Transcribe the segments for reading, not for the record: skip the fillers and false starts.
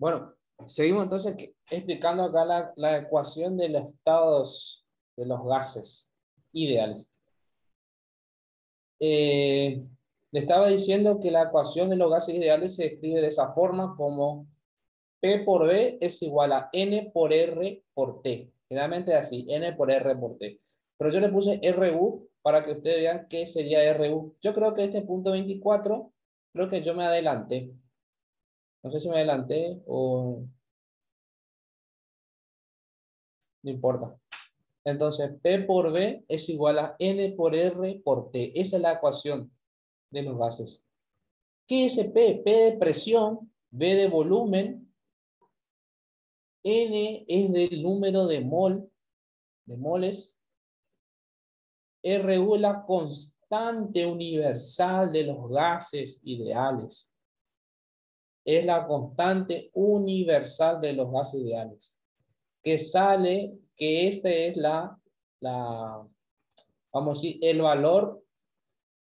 Bueno, seguimos entonces explicando acá la ecuación de los estados de los gases ideales. Le estaba diciendo que la ecuación de los gases ideales se escribe de esa forma como P por B es igual a N por R por T. Generalmente es así, N por R por T. Pero yo le puse RU para que ustedes vean qué sería RU. Yo creo que este punto 24, creo que yo me adelanté. No sé si me adelanté o no importa. Entonces, P por B es igual a N por R por T. Esa es la ecuación de los gases. ¿Qué es P? P de presión, B de volumen, N es del número de moles, RU es la constante universal de los gases ideales. Es la constante universal de los gases ideales. Que sale, que este es vamos a decir, el valor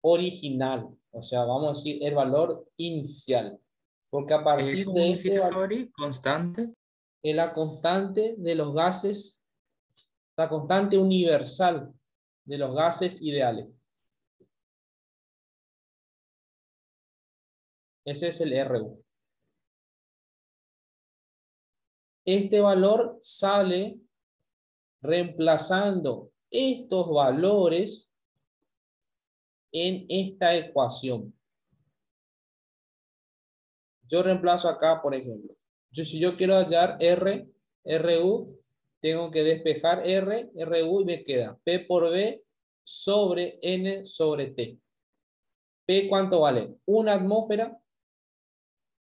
original. O sea, vamos a decir el valor inicial. Porque a partir ¿Cómo de este dijiste, valor, Fabri? ¿Constante? es la constante de los gases, la constante universal de los gases ideales. Ese es el RU. Este valor sale reemplazando estos valores en esta ecuación. Yo reemplazo acá, por ejemplo. Si yo quiero hallar RU, tengo que despejar RU y me queda P por B sobre N sobre T. P, ¿cuánto vale? Una atmósfera.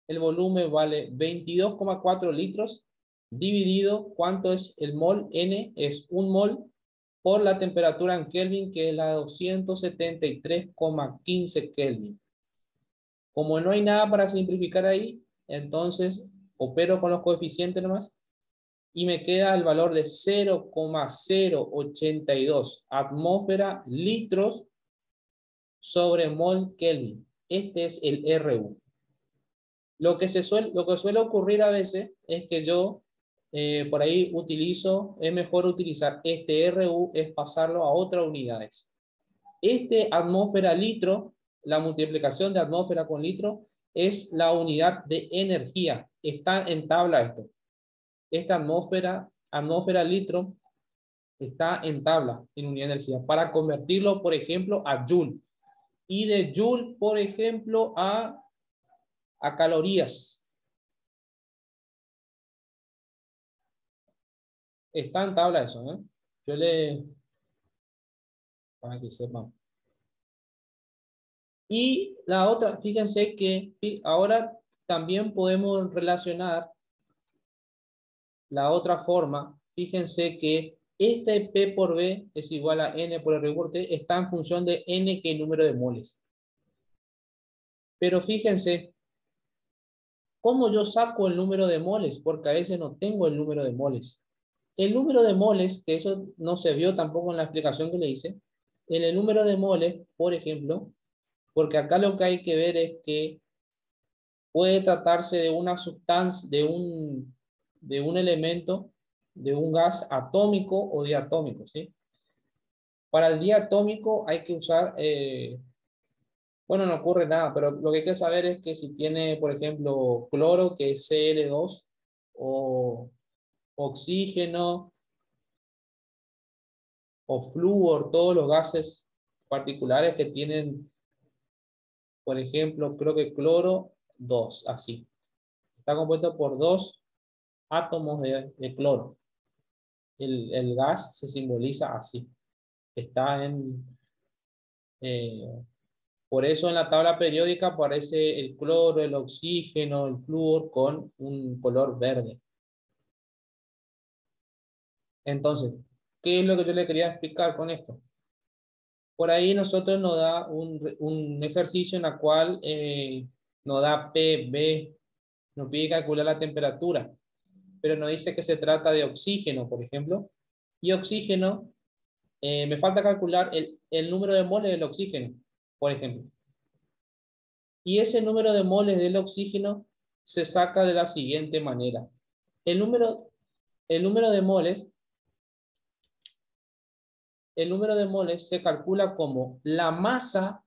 El volumen vale 22,4 litros. Dividido, ¿cuánto es el mol? N es un mol por la temperatura en Kelvin, que es la 273,15 Kelvin. Como no hay nada para simplificar ahí, entonces opero con los coeficientes nomás y me queda el valor de 0,082 atmósfera litros sobre mol Kelvin. Este es el RU. Lo que suele ocurrir a veces es que yo por ahí es mejor utilizar este RU, es pasarlo a otras unidades. Este atmósfera litro, la multiplicación de atmósfera con litro, es la unidad de energía. Está en tabla esto. Esta atmósfera litro, está en tabla, en unidad de energía, para convertirlo, por ejemplo, a joule. Y de joule, por ejemplo, a calorías. Está en tabla eso, ¿eh? Para que sepan. Y la otra, fíjense que ahora también podemos relacionar la otra forma. Fíjense que este P por B es igual a N por R por T, está en función de N, que es el número de moles. Pero fíjense, ¿cómo yo saco el número de moles? Porque a veces no tengo el número de moles. El número de moles, que eso no se vio tampoco en la explicación que le hice, en el número de moles, por ejemplo, porque acá lo que hay que ver es que puede tratarse de una sustancia, de un elemento, de un gas atómico o diatómico, ¿sí? Para el diatómico hay que usar, bueno, no ocurre nada, pero lo que hay que saber es que si tiene, por ejemplo, cloro, que es Cl2, o oxígeno, o flúor, todos los gases particulares que tienen, por ejemplo, creo que cloro 2, así. Está compuesto por dos átomos de cloro. El gas se simboliza así. Está eh, por eso en la tabla periódica aparece el cloro, el oxígeno, el flúor con un color verde. Entonces, ¿qué es lo que yo le quería explicar con esto? Por ahí nosotros nos da un ejercicio en el cual nos da PB, nos pide calcular la temperatura, pero nos dice que se trata de oxígeno, por ejemplo, y oxígeno, me falta calcular el número de moles del oxígeno, por ejemplo. Y ese número de moles del oxígeno se saca de la siguiente manera. El número de moles, se calcula como la masa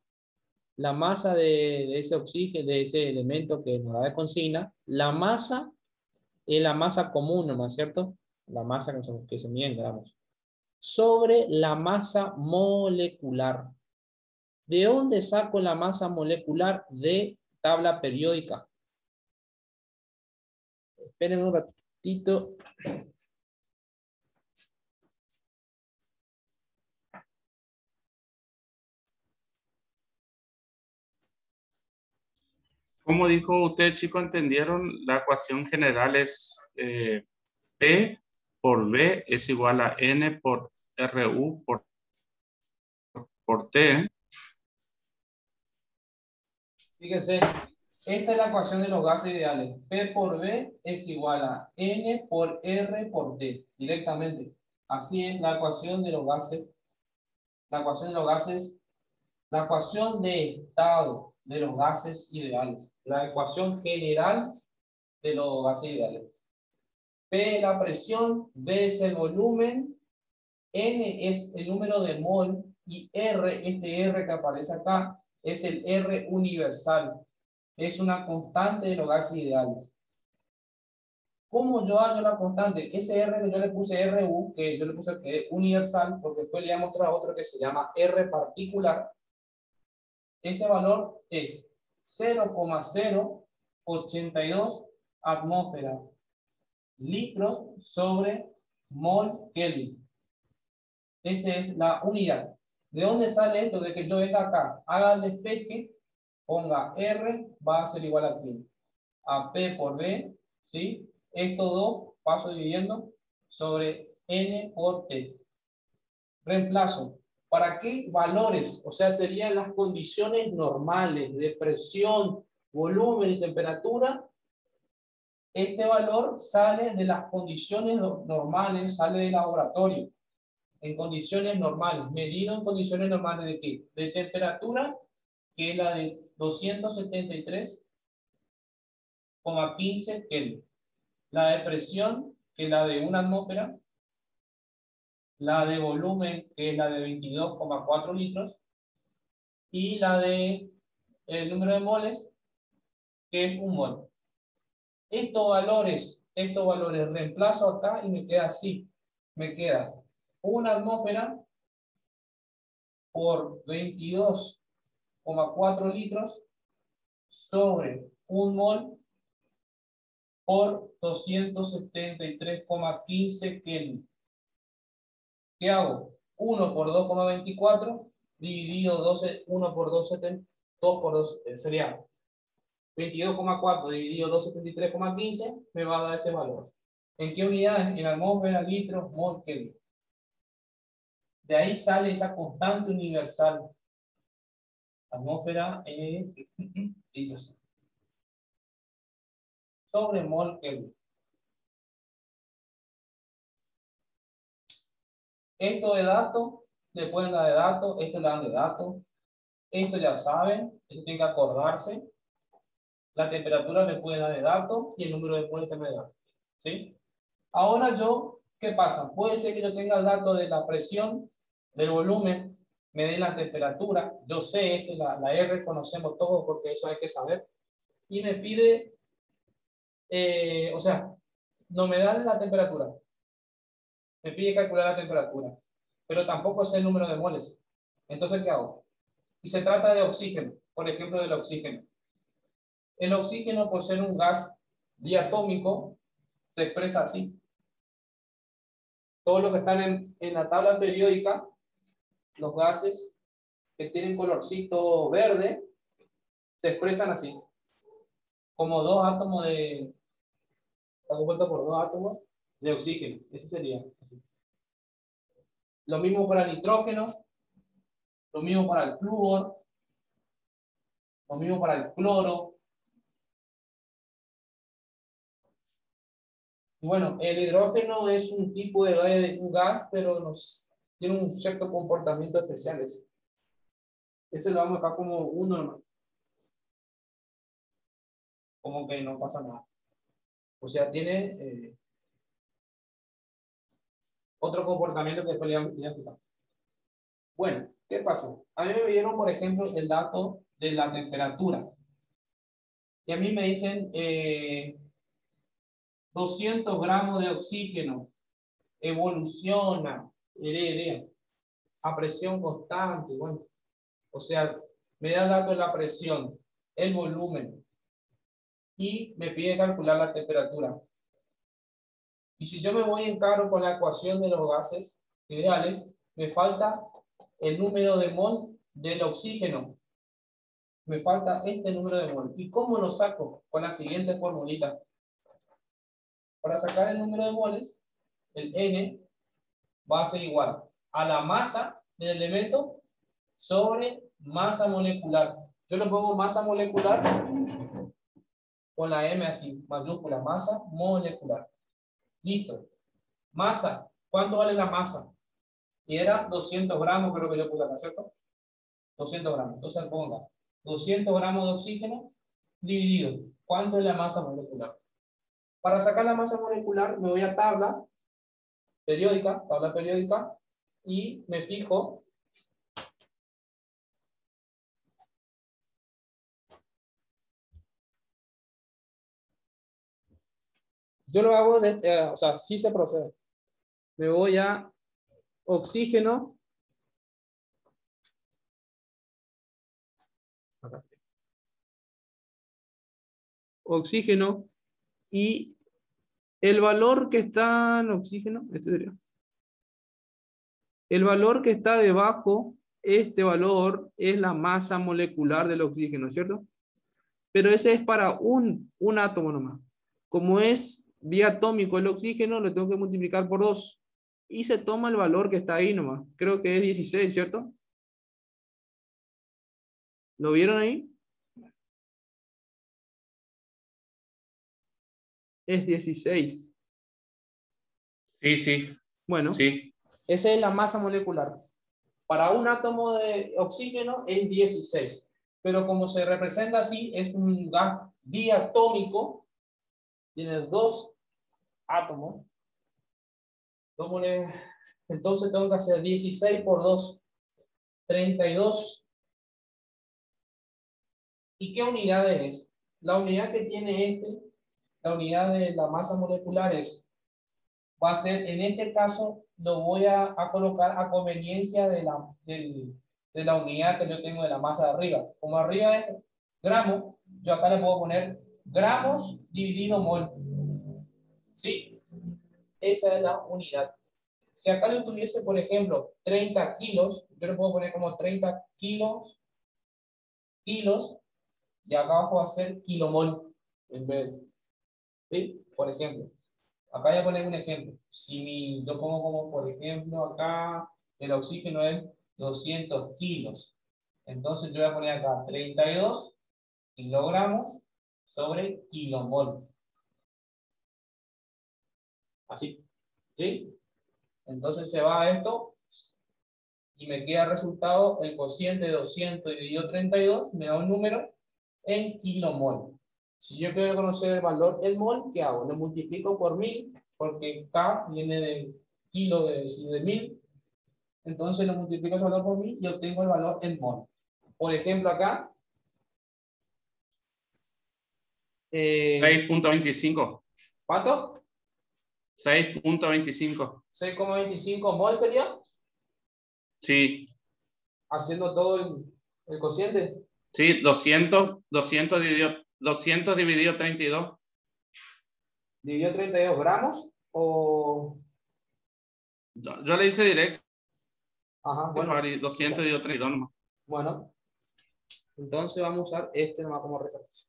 de ese oxígeno, de ese elemento que nos da de consigna. La masa es la masa común, ¿no es cierto? La masa que se mide en gramos. Sobre la masa molecular. ¿De dónde saco la masa molecular? De tabla periódica. Esperen un ratito. ¿Cómo dijo usted, chicos? ¿Entendieron? La ecuación general es P por V es igual a N por RU por T. Fíjense, esta es la ecuación de los gases ideales. P por V es igual a N por R por T, directamente. Así es la ecuación de los gases. La ecuación de los gases, la ecuación de estado de los gases ideales. La ecuación general de los gases ideales. P es la presión, V es el volumen, N es el número de mol y R, este R que aparece acá, es el R universal. Es una constante de los gases ideales. ¿Cómo yo hallo la constante? Ese R que yo le puse RU, que yo le puse que es universal, porque después le voy a mostrar otro que se llama R particular. Ese valor es 0,082 atmósferas litros sobre mol Kelvin. Esa es la unidad. ¿De dónde sale esto? De que yo venga acá, haga el despeje, ponga R, va a ser igual a Q. A P por B, ¿sí? Estos dos paso dividiendo sobre N por T. Reemplazo. ¿Para qué valores? O sea, serían las condiciones normales de presión, volumen y temperatura. Este valor sale de las condiciones normales, sale del laboratorio. En condiciones normales, medido en condiciones normales ¿de qué? De temperatura, que es la de 273,15 Kelvin. La de presión, que es la de una atmósfera. La de volumen, que es la de 22,4 litros. Y la de el número de moles, que es un mol. Estos valores reemplazo acá y me queda así. Me queda una atmósfera por 22,4 litros sobre un mol por 273,15 Kelvin. ¿Qué hago? 1 por 2,24 dividido 12, 1 por 2,7, 2 por 2, sería 22,4 dividido 273,15, me va a dar ese valor. ¿En qué unidades? En atmósfera, litros, mol, Kelvin. De ahí sale esa constante universal. Atmósfera, litros. Sobre mol, Kelvin. Esto de datos, le pueden dar de datos, esto le dan de datos. Esto ya saben, esto tiene que acordarse. La temperatura me puede dar de datos y el número de moles también de datos. ¿Sí? Ahora yo, ¿qué pasa? Puede ser que yo tenga el dato de la presión, del volumen, me dé la temperatura. Yo sé esto, la R conocemos todo porque eso hay que saber. Y me pide, o sea, no me da la temperatura. Me pide calcular la temperatura. Pero tampoco sé el número de moles. Entonces, ¿qué hago? Y se trata de oxígeno, por ejemplo, del oxígeno. El oxígeno, por ser un gas diatómico, se expresa así. Todos los que están en la tabla periódica, los gases que tienen colorcito verde, se expresan así. Como dos átomos de... Está compuesto por dos átomos de oxígeno. Ese sería así. Lo mismo para el nitrógeno, lo mismo para el flúor, lo mismo para el cloro. Y bueno, el hidrógeno es un tipo de un gas, pero tiene un cierto comportamiento especial. Ese lo vamos a dejar como uno nomás. como que no pasa nada. O sea, tiene otro comportamiento que después le voy a explicar. Bueno, ¿qué pasa? A mí me dieron, por ejemplo, el dato de la temperatura. Y a mí me dicen 200 gramos de oxígeno evoluciona a presión constante. Bueno, o sea, me da el dato de la presión, el volumen y me pide calcular la temperatura. Y si yo me voy en carro con la ecuación de los gases ideales, me falta el número de mol del oxígeno. Me falta este número de mol. ¿Y cómo lo saco? Con la siguiente formulita. Para sacar el número de moles, el N va a ser igual a la masa del elemento sobre masa molecular. Yo le pongo masa molecular con la M así, mayúscula, masa molecular. Listo. Masa. ¿Cuánto vale la masa? Y era 200 gramos, creo que yo puse acá, ¿cierto? 200 gramos. Entonces ponga 200 gramos de oxígeno dividido. ¿Cuánto es la masa molecular? Para sacar la masa molecular me voy a tabla periódica, y me fijo yo lo hago, o sea, sí se procede. Me voy a oxígeno. Acá. Oxígeno y el valor que está en oxígeno, este sería. El valor que está debajo, este valor es la masa molecular del oxígeno, ¿cierto? Pero ese es para un átomo nomás. Como es diatómico el oxígeno, lo tengo que multiplicar por 2. Y se toma el valor que está ahí nomás. Creo que es 16, ¿cierto? ¿Lo vieron ahí? Es 16. Sí, sí, Bueno, sí. esa es la masa molecular. Para un átomo de oxígeno es 16. Pero como se representa así, es un gas diatómico. Tiene 2 átomos. Entonces tengo que hacer 16 por 2, 32. ¿Y qué unidad es? La unidad que tiene la unidad de la masa molecular va a ser, en este caso, lo voy a colocar a conveniencia de la unidad que yo tengo de la masa de arriba. Como arriba es gramo, yo acá le puedo poner gramos dividido mol. ¿Sí? Esa es la unidad. Si acá yo tuviese, por ejemplo, 30 kilos, yo le puedo poner como 30 kilos, y acá abajo va a ser kilomol en vez de, ¿sí? Por ejemplo. Acá voy a poner un ejemplo. Si yo pongo como, por ejemplo, acá el oxígeno es 200 kilos. Entonces yo voy a poner acá 32 kilogramos sobre kilomol. Así. ¿Sí? Entonces se va a esto y me queda resultado el cociente de 200 dividido 32, me da un número en kilomol. Si yo quiero conocer el valor del mol, ¿qué hago? Lo multiplico por 1000, porque K viene del kilo de 1000. Entonces lo multiplico ese valor por 1000 y obtengo el valor en mol. Por ejemplo, acá. 6.25. ¿Cuánto? 6.25. 6,25 mol sería. Sí. Haciendo todo el cociente. Sí, 200 dividido 32. Dividido 32 gramos o. Yo le hice directo. Ajá, bueno. 200 dividido 32 nomás. Bueno, entonces vamos a usar este nomás como referencia.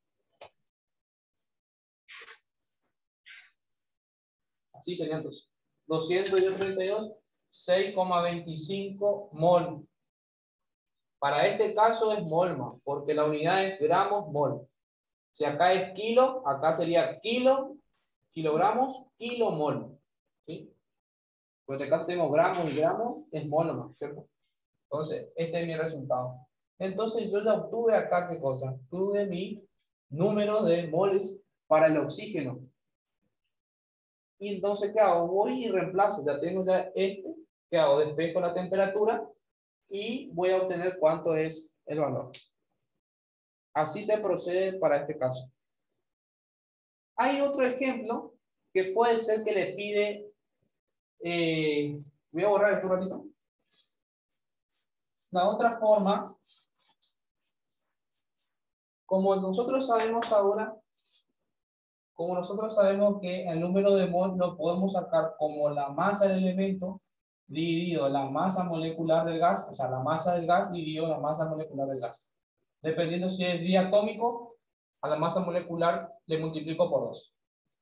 Así sería entonces. 232, 6,25 mol. Para este caso es molma, porque la unidad es gramos mol. Si acá es kilo, acá sería kilo, kilogramos, kilomol. ¿Sí? Pues acá tengo gramos y gramos, es molma, ¿cierto? Entonces, este es mi resultado. Entonces, yo ya obtuve acá, ¿qué cosa? Obtuve mi número de moles para el oxígeno. Y entonces, ¿qué hago? Voy y reemplazo. Ya tengo ya este. ¿Qué hago? Despejo la temperatura y voy a obtener cuánto es el valor. Así se procede para este caso. Hay otro ejemplo que puede ser que le pide... voy a borrar esto un ratito. La otra forma, como nosotros sabemos ahora, como nosotros sabemos que el número de mol lo podemos sacar como la masa del elemento dividido la masa molecular del gas, o sea, la masa del gas dividido la masa molecular del gas. Dependiendo si es diatómico, a la masa molecular le multiplico por 2.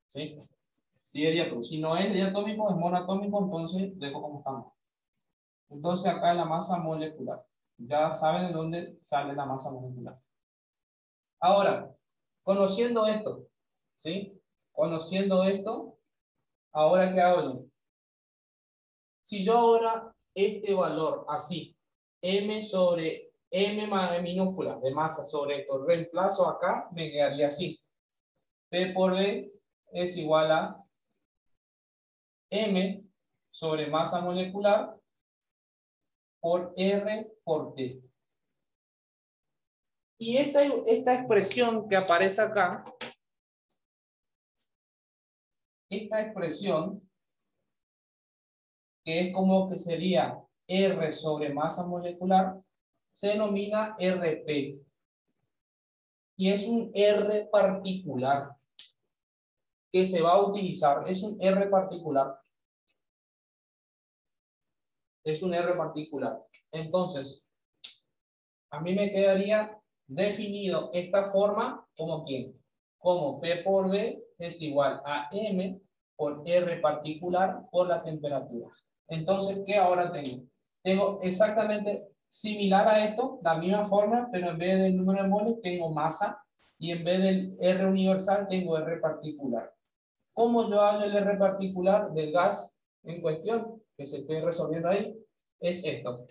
¿Sí? Si es diatómico. Si no es diatómico, es monoatómico, entonces dejo como estamos. Entonces acá es la masa molecular. Ya saben de dónde sale la masa molecular. Ahora, conociendo esto, ¿sí? Conociendo esto, ahora ¿qué hago yo? Si yo ahora este valor así, m sobre m minúscula de masa sobre esto, reemplazo acá, me quedaría así. P por B es igual a m sobre masa molecular por R por T. Y esta expresión que aparece acá, esta expresión, que es como que sería R sobre masa molecular, se denomina RP. Y es un R particular que se va a utilizar. Es un R particular. Es un R particular. Entonces, a mí me quedaría definido esta forma como ¿quién? Como P por B es igual a M por R particular por la temperatura. Entonces, ¿qué ahora tengo? Tengo exactamente similar a esto, la misma forma, pero en vez del número de moles tengo masa y en vez del R universal tengo R particular. ¿Cómo yo hago el R particular del gas en cuestión que se esté resolviendo ahí? Es esto.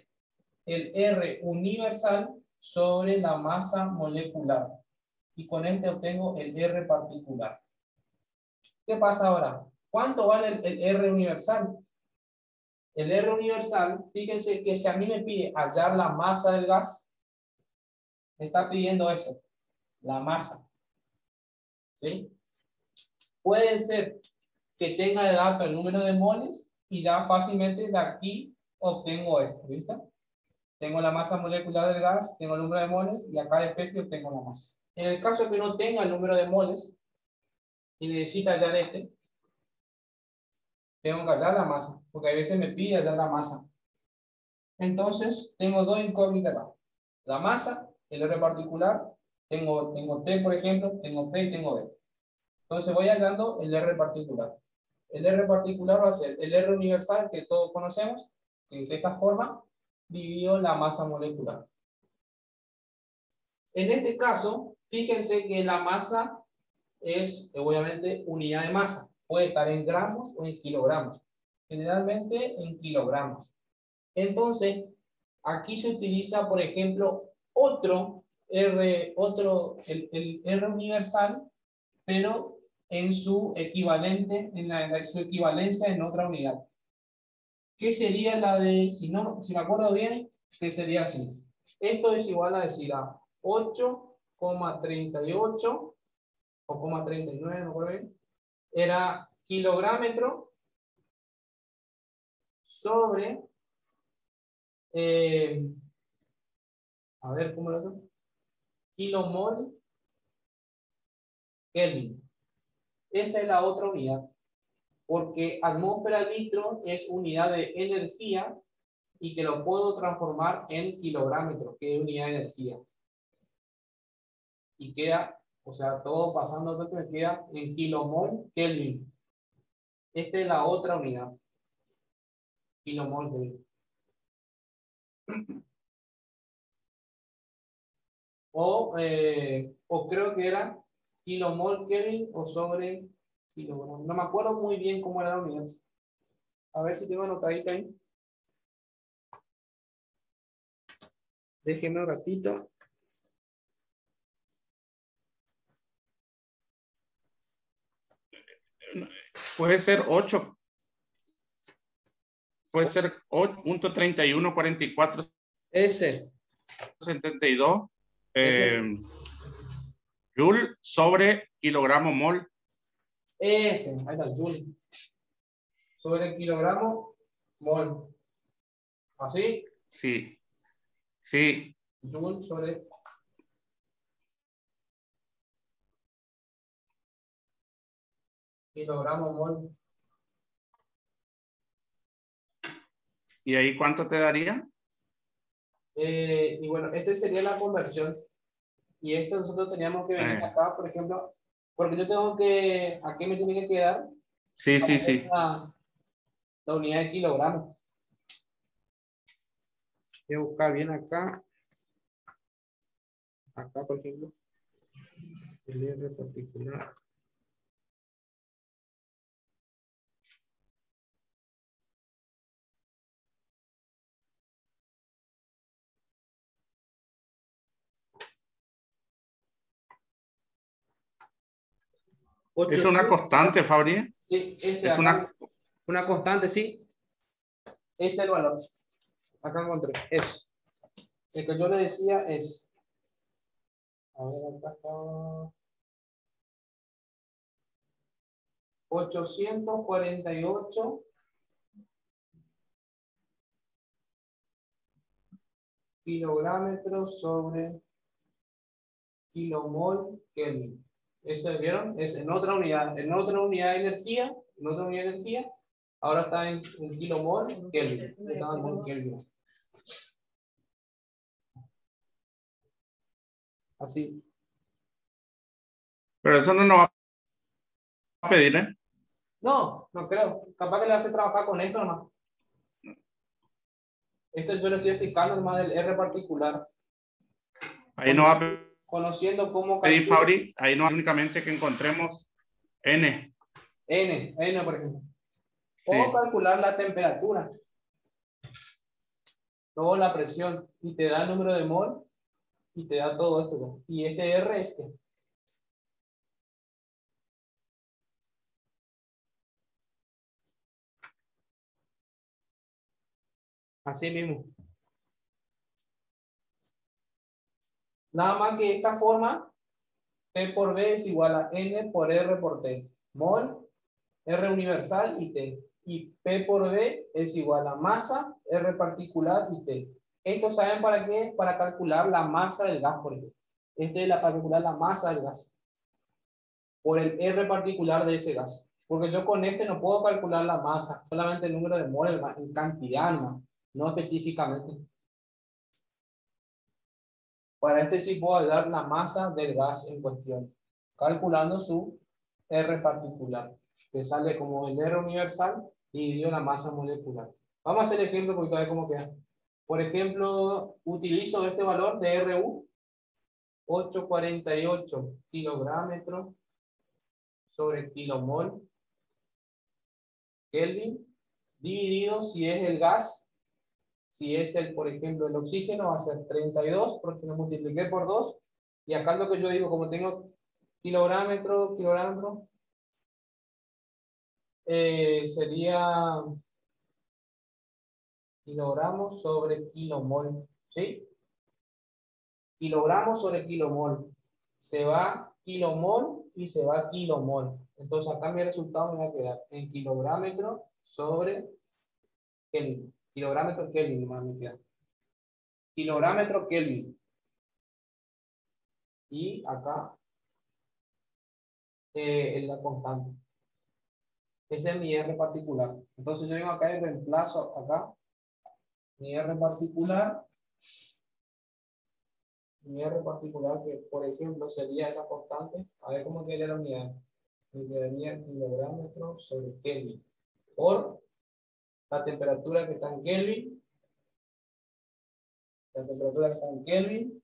El R universal sobre la masa molecular. Y con este obtengo el R particular. ¿Qué pasa ahora? ¿Cuánto vale el R universal? El R universal, fíjense que si a mí me pide hallar la masa del gas, me está pidiendo esto, la masa. ¿Sí? Puede ser que tenga de dato el número de moles y ya fácilmente de aquí obtengo esto, ¿viste? Tengo la masa molecular del gas, tengo el número de moles y acá después que obtengo la masa. En el caso que no tenga el número de moles y necesita hallar este, tengo que hallar la masa, porque a veces me pide hallar la masa. Entonces, tengo dos incógnitas acá. La masa, el R particular, tengo T, por ejemplo, tengo P y tengo B. Entonces voy hallando el R particular. El R particular va a ser el R universal que todos conocemos, que es de esta forma, dividido la masa molecular. En este caso, fíjense que la masa es obviamente unidad de masa. Puede estar en gramos o en kilogramos. Generalmente en kilogramos. Entonces, aquí se utiliza, por ejemplo, el R universal, pero en su equivalente, su equivalencia en otra unidad. ¿Qué sería la de, si me acuerdo bien, que sería así? Esto es igual a decir a 8,38 o 0,39, no me acuerdo bien. Era kilográmetro sobre, a ver, ¿cómo lo hago? Kilomol Kelvin. Esa es la otra unidad. Porque atmósfera litro es unidad de energía y que lo puedo transformar en kilográmetro, que es unidad de energía. Y queda, o sea, todo pasando, me queda en kilomol Kelvin. Esta es la otra unidad. Kilomol Kelvin. O creo que era kilomol Kelvin o sobre kilogramo. No me acuerdo muy bien cómo era la unidad. A ver si tengo anotadita ahí. Déjenme un ratito. Puede ser 8. Puede ser 8.3144 S. 72 Joule sobre kilogramo mol. S. Ahí está, Joule. Sobre kilogramo mol. ¿Así? Sí. Sí. Joule sobre kilogramo mol. ¿Y ahí cuánto te daría? Y bueno, esta sería la conversión. Y esto nosotros teníamos que venir acá, por ejemplo, porque yo tengo que, ¿a qué me tiene que quedar? Sí, sí, sí. La unidad de kilogramos. Voy a buscar bien acá. Acá, por ejemplo. El R particular. Es una constante, Fabri. Sí, es una constante, sí. Este es el valor. Acá encontré. Eso. El que yo le decía es. A ver, acá está. 848 kilogramos sobre kilomol Kelvin. ¿Eso vieron? Es en otra unidad de energía, ahora está en kilomol Kelvin. Estaba en mol Kelvin. Así. Pero eso no nos va a pedir, ¿eh? No, no creo. Capaz que le hace trabajar con esto nomás. Esto yo le estoy explicando nomás del R particular. Ahí no va a Conociendo cómo pedir, Fabri. Ahí no únicamente que encontremos N. N, por ejemplo. O Sí. calcular la temperatura. Luego la presión. Y te da el número de mol. Y te da todo esto. Y este R es este. Así mismo. Nada más que esta forma, P por B es igual a N por R por T. Mol, R universal y T. Y P por B es igual a masa, R particular y T. Esto saben para qué? Para calcular la masa del gas, por ejemplo. Este es para calcular la masa del gas. Por el R particular de ese gas. Porque yo con este no puedo calcular la masa, solamente el número de mol en cantidad, no específicamente. Para este sí puedo dar la masa del gas en cuestión, calculando su R particular, que sale como el R universal dividido la masa molecular. Vamos a hacer el ejemplo porque a ver cómo queda. Por ejemplo, utilizo este valor de RU, 848 kilogramos sobre kilomol Kelvin, dividido si es el gas. Si es por ejemplo, el oxígeno va a ser 32 porque lo multipliqué por 2. Y acá lo que yo digo, como tengo kilogramos, sería kilogramos sobre kilomol. ¿Sí? Kilogramos sobre kilomol. Se va kilomol y se va kilomol. Entonces acá mi resultado me va a quedar en kilogramos sobre Kelvin. Kilogramos Kelvin, más me queda. Kilogramos Kelvin. Y acá en la constante. Ese es mi R particular. Entonces yo vengo acá y reemplazo acá mi R particular. Mi R particular que, por ejemplo, sería esa constante. A ver cómo quedaría la unidad. Me quedaría kilogramos sobre Kelvin. Por la temperatura que está en Kelvin. La temperatura que está en Kelvin.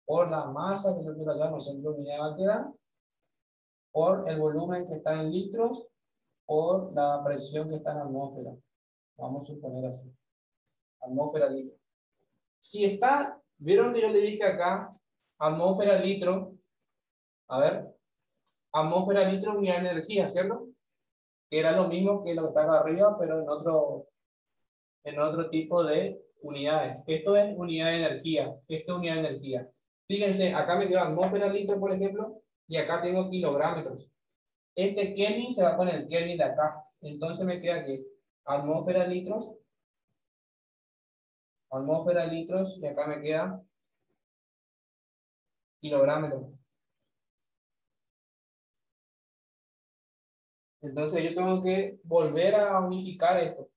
Por la masa que yo quiero hallar, no sé en qué unidad va a quedar. Por el volumen que está en litros. Por la presión que está en atmósfera. Vamos a suponer así. Atmósfera litro. Si está, vieron que yo le dije acá, atmósfera litro, A ver, atmósfera litro unidad de energía, ¿cierto? Que era lo mismo que lo que está acá arriba, pero en otro tipo de unidades. Esto es unidad de energía, esto es unidad de energía. Fíjense, acá me queda atmósfera litro, por ejemplo, y acá tengo kilogramos. Este Kelvin se va con el Kelvin de acá. Entonces me queda aquí atmósfera litros, y acá me queda kilogramos. Entonces yo tengo que volver a unificar esto.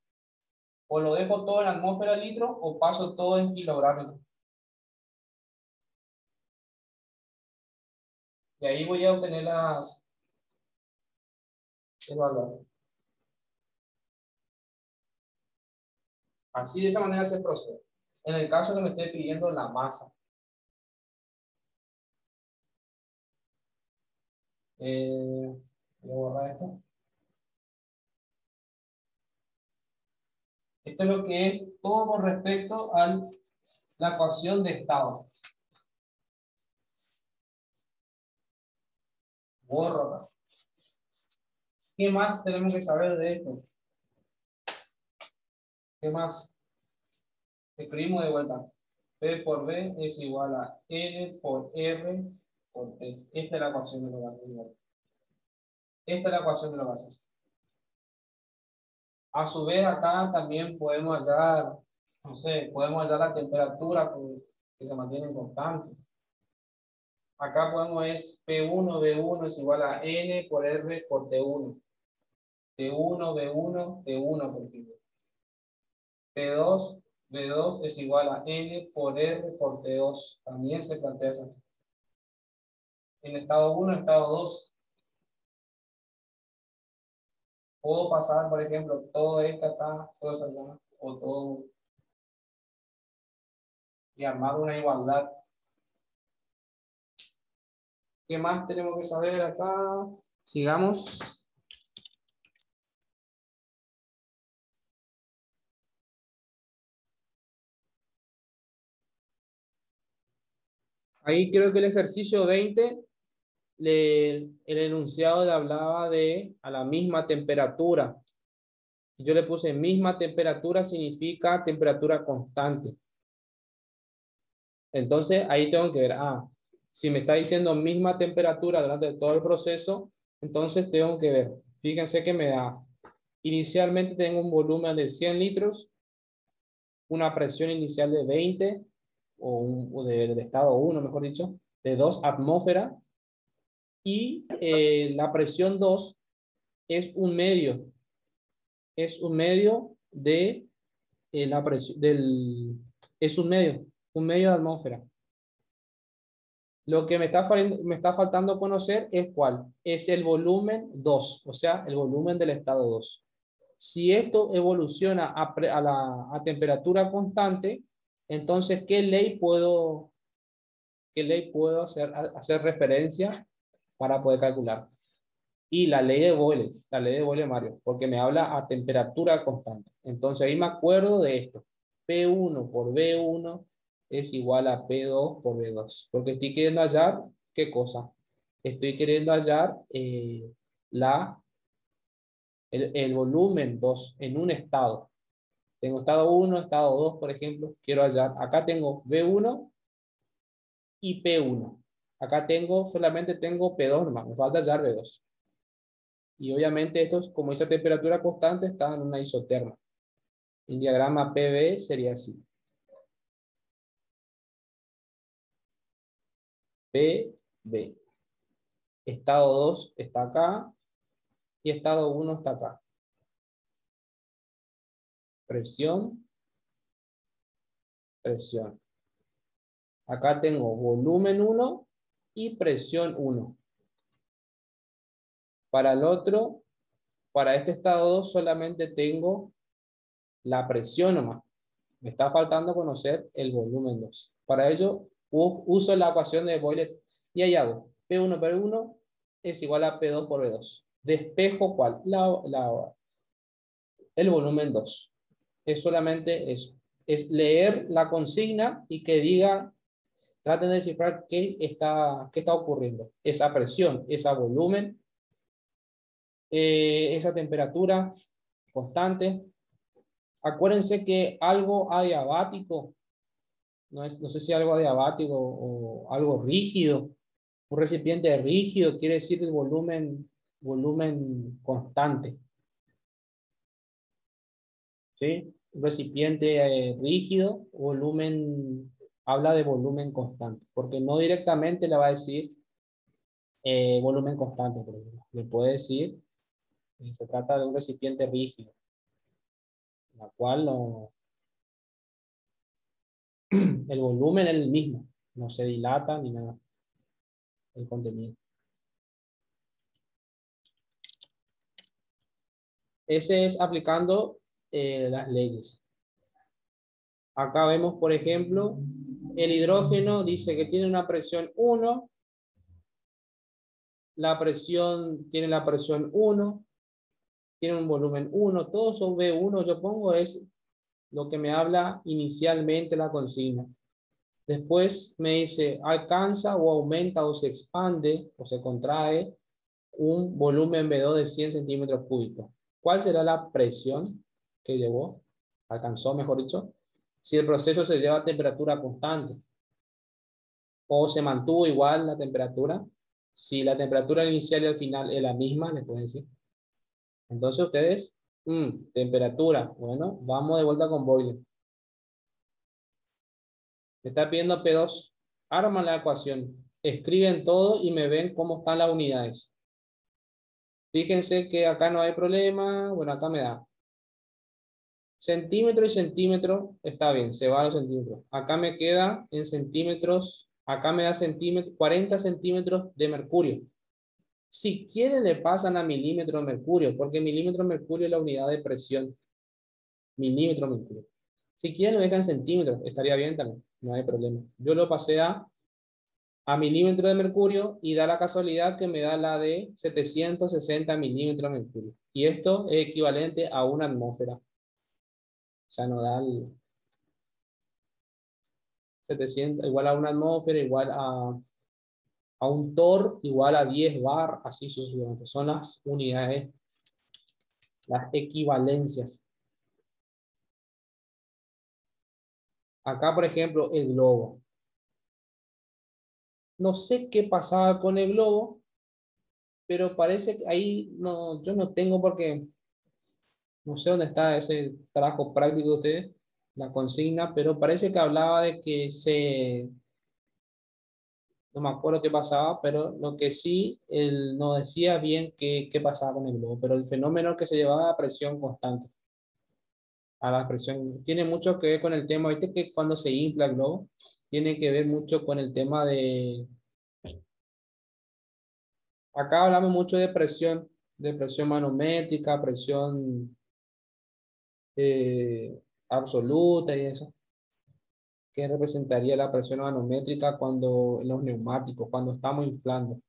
O lo dejo todo en atmósfera litros o paso todo en kilogramos. Y ahí voy a obtener el valor. Así de esa manera se procede. En el caso que me esté pidiendo la masa. Voy a borrar esto. Esto es lo que es todo con respecto a la ecuación de estado. Borro. ¿Qué más tenemos que saber de esto? ¿Qué más? Escribimos de vuelta. P por B es igual a N por R por T. Esta es la ecuación de los gases. Esta es la ecuación de los gases. A su vez, acá también podemos hallar, no sé, podemos hallar la temperatura que se mantiene constante. Acá podemos es P1, B1 es igual a N por R por T1. T1, B1, T1 por ejemplo. P2, B2 es igual a N por R por T2. También se plantea eso. En estado 1, estado 2. Puedo pasar, por ejemplo, todo esto acá, todo eso acá, o todo, y armar una igualdad. ¿Qué más tenemos que saber acá? Sigamos. Ahí creo que el ejercicio 20, el enunciado le hablaba de a la misma temperatura. Yo le puse misma temperatura significa temperatura constante. Entonces ahí tengo que ver, si me está diciendo misma temperatura durante todo el proceso, entonces tengo que ver. Fíjense que me da, inicialmente tengo un volumen de 100 litros, una presión inicial de 20, o del estado 1, mejor dicho, de 2 atmósferas, y la presión 2 es un medio, de la presión, es un medio de atmósfera. Lo que me está faltando conocer es cuál. Es el volumen 2, o sea, el volumen del estado 2. Si esto evoluciona a temperatura constante, entonces, ¿qué ley puedo hacer referencia para poder calcular? Y la ley de Boyle-Mario, porque me habla a temperatura constante. Entonces, ahí me acuerdo de esto. P1 por B1 es igual a P2 por B2. Porque estoy queriendo hallar, ¿qué cosa? Estoy queriendo hallar el volumen 2 en un estado. Tengo estado 1, estado 2, por ejemplo. Quiero hallar, acá tengo B1 y P1. Acá solamente tengo P2 nomás, me falta hallar B2. Y obviamente estos, como esa temperatura constante, está en una isoterma. El diagrama PV sería así. PV. Estado 2 está acá y estado 1 está acá. Presión, presión. Acá tengo volumen 1 y presión 1. Para el otro, para este estado 2 solamente tengo la presión nomás. Me está faltando conocer el volumen 2. Para ello, uso la ecuación de Boyle y ahí hago P1 por 1 es igual a P2 por B2. Despejo ¿cuál? El volumen 2. Es solamente eso. Es leer la consigna y que diga Traten de descifrar qué está ocurriendo. Esa presión, ese volumen, esa temperatura constante. Acuérdense que algo adiabático, no sé si algo adiabático o algo rígido, un recipiente rígido quiere decir el volumen constante. ¿Sí? Un recipiente rígido, habla de volumen constante, porque no directamente le va a decir volumen constante, por ejemplo. Le puede decir, se trata de un recipiente rígido, la cual el volumen es el mismo, no se dilata ni nada el contenido. Ese es aplicando las leyes. Acá vemos, por ejemplo, el hidrógeno dice que tiene una presión 1, tiene la presión 1, tiene un volumen 1, todo eso V1 yo pongo es lo que me habla inicialmente la consigna. Después me dice alcanza o aumenta o se expande o se contrae un volumen V2 de 100 centímetros cúbicos. ¿Cuál será la presión que llevó? Alcanzó, mejor dicho, si el proceso se lleva a temperatura constante o se mantuvo igual la temperatura. Si la temperatura inicial y al final es la misma, le pueden decir. Entonces ustedes, temperatura, bueno, vamos de vuelta con boiler. Me está pidiendo P2, arman la ecuación, escriben todo y me ven cómo están las unidades. Fíjense que acá no hay problema, bueno, acá me da centímetro y centímetro, está bien, se va a los centímetros. Acá me queda en centímetros, acá me da 40 centímetros de mercurio. Si quieren le pasan a milímetro de mercurio, porque milímetro de mercurio es la unidad de presión. Milímetro de mercurio. Si quieren lo dejan en centímetros, estaría bien también, no hay problema. Yo lo pasé a milímetro de mercurio y da la casualidad que me da la de 760 milímetros de mercurio. Y esto es equivalente a una atmósfera. O sea, nos da el 700, igual a una atmósfera, igual a un torr, igual a 10 bar, así sucesivamente. Son las unidades, las equivalencias. Acá, por ejemplo, el globo. No sé qué pasaba con el globo, pero parece que ahí no, yo no tengo porque no sé dónde está ese trabajo práctico de ustedes, la consigna, pero parece que hablaba de que no me acuerdo qué pasaba, pero lo que sí, él no decía bien qué pasaba con el globo, pero el fenómeno que se llevaba a presión constante, a la presión, tiene mucho que ver con el tema, viste que cuando se infla el globo, tiene que ver mucho con el tema acá hablamos mucho de presión manométrica, presión eh, absoluta y eso. ¿Qué representaría la presión manométrica cuando en los neumáticos, cuando estamos inflando?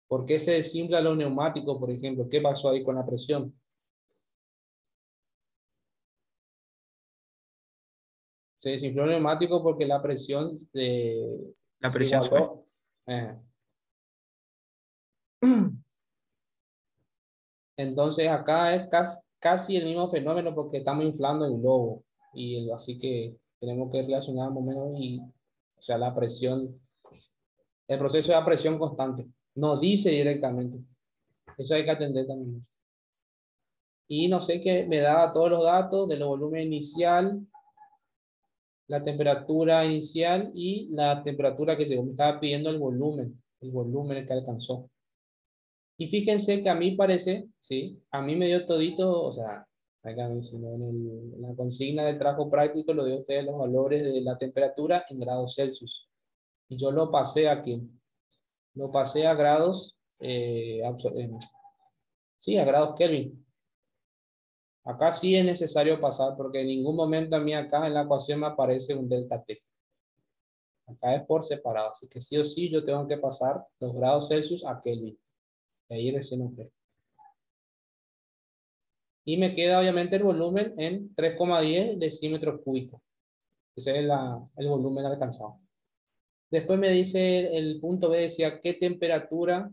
¿Por qué se desinfla los neumáticos, por ejemplo? ¿Qué pasó ahí con la presión? Se desinfló el neumático porque la presión La se presión sube. igualó. Eh, Entonces acá es casi el mismo fenómeno porque estamos inflando el globo así que tenemos que relacionar más o menos o sea, la presión, el proceso de presión constante. No dice directamente. Eso hay que atender también. Y no sé qué me daba todos los datos del volumen inicial, la temperatura inicial y la temperatura que llegó. Me estaba pidiendo el volumen que alcanzó. Y fíjense que a mí parece, sí, a mí me dio todito, o sea, acá mencionó en la consigna del trabajo práctico, lo dio a ustedes los valores de la temperatura en grados Celsius. Y yo lo pasé aquí, lo pasé a grados, sí, a grados Kelvin. Acá sí es necesario pasar, porque en ningún momento a mí acá en la ecuación me aparece un delta T. Acá es por separado, así que sí o sí yo tengo que pasar los grados Celsius a Kelvin. Y ahí recién ok. Y me queda obviamente el volumen en 3,10 decímetros cúbicos. Ese es el volumen alcanzado. Después me dice el punto B, decía qué temperatura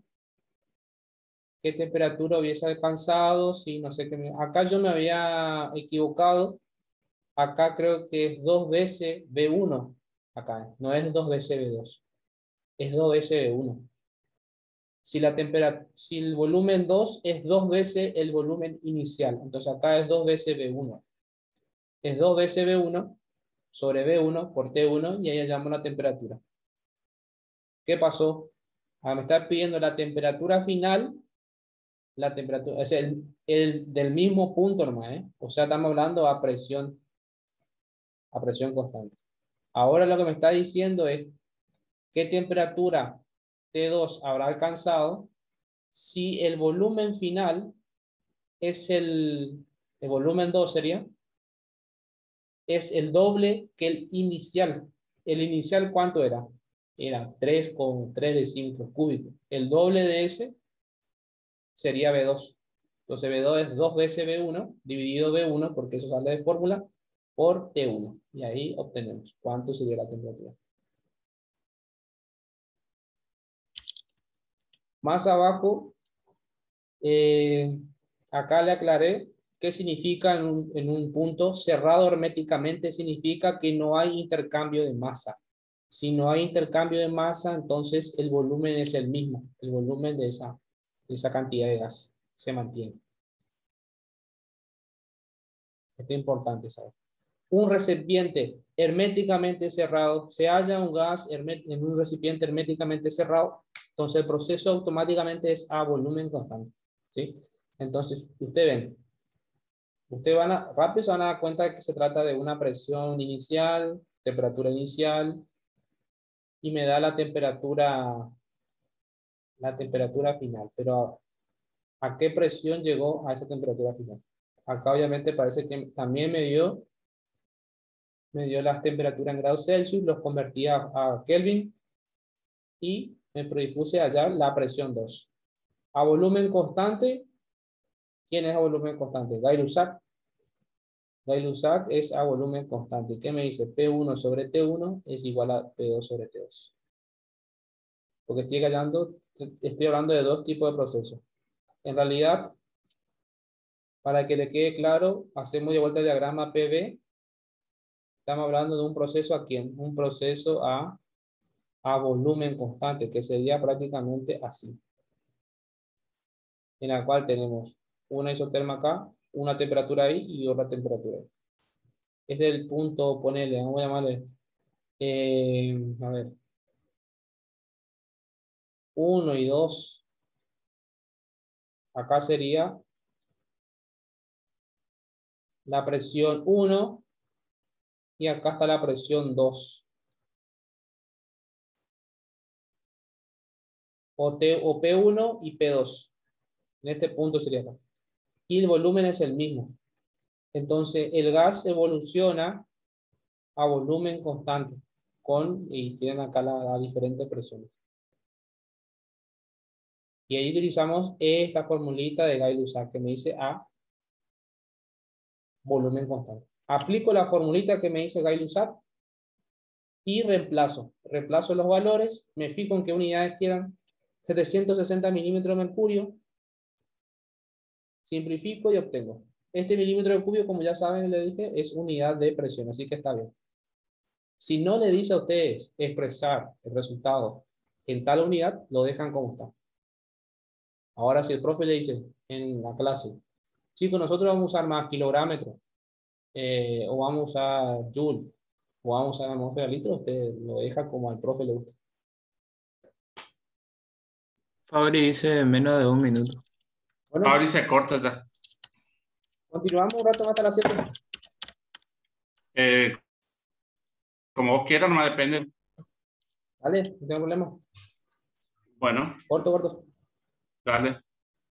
hubiese alcanzado, si no sé qué. Acá yo me había equivocado. Acá creo que es 2 veces B1. Acá, no es 2 veces B2. Es 2 veces B1. Si el volumen 2 es 2 veces el volumen inicial. Entonces acá es 2 veces B1. Es 2 veces B1 sobre B1 por T1 y ahí llamo la temperatura. ¿Qué pasó? Me está pidiendo la temperatura final, la temperatura, es el del mismo punto nomás, ¿eh? O sea, estamos hablando a presión constante. Ahora lo que me está diciendo es qué temperatura T2 habrá alcanzado si el volumen final es el volumen 2 sería, es el doble que el inicial. ¿El inicial cuánto era? Era 3,3 decímetros cúbicos. El doble de ese sería B2. Entonces B2 es 2 veces B1, dividido B1, porque eso sale de fórmula, por T1. Y ahí obtenemos cuánto sería la temperatura. Más abajo, acá le aclaré qué significa en un punto cerrado herméticamente, significa que no hay intercambio de masa. Si no hay intercambio de masa, entonces el volumen es el mismo. El volumen de esa cantidad de gas se mantiene. Esto es importante saber. Un recipiente herméticamente cerrado, se halla un gas en un recipiente herméticamente cerrado, entonces el proceso automáticamente es a volumen constante, ¿sí? Entonces, ustedes rápido se van a dar cuenta de que se trata de una presión inicial, temperatura inicial, y me da la temperatura final. Pero, ¿a qué presión llegó a esa temperatura final? Acá obviamente parece que también me dio las temperaturas en grados Celsius, los convertí a Kelvin y me predispuse a hallar la presión 2. A volumen constante, ¿quién es a volumen constante? Gay-Lussac. Gay-Lussac es a volumen constante. ¿Qué me dice? P1 sobre T1 es igual a P2 sobre T2. Porque estoy hablando de dos tipos de procesos. En realidad, para que le quede claro, hacemos de vuelta el diagrama PV. Estamos hablando de un proceso ¿a quién? Un proceso a volumen constante, que sería prácticamente así. En la cual tenemos una isoterma acá, una temperatura ahí y otra temperatura ahí. Este es el punto, ponele, vamos a llamarle, a ver, 1 y 2. Acá sería la presión 1 y acá está la presión 2. O P1 y P2. En este punto sería acá. Y el volumen es el mismo. Entonces, el gas evoluciona a volumen constante y tienen acá las diferentes presiones. Y ahí utilizamos esta formulita de Gay-Lussac que me dice a volumen constante. Aplico la formulita que me dice Gay-Lussac y reemplazo los valores, me fijo en qué unidades quedan, 760 milímetros de mercurio, simplifico y obtengo. Este milímetro de cubio, como ya saben, le dije, es unidad de presión, así que está bien. Si no le dice a ustedes expresar el resultado en tal unidad, lo dejan como está. Ahora, si el profe le dice en la clase, chicos, nosotros vamos a usar más kilográmetro, o vamos a usar joule, o vamos a usar atmósfera litro, usted lo deja como al profe le gusta. Fabri dice menos de 1 minuto. Bueno, Ahora se corta ya. continuamos un rato más hasta las 7. Como vos quieras, no depende. Vale, no tengo problema. Bueno, Corto. dale.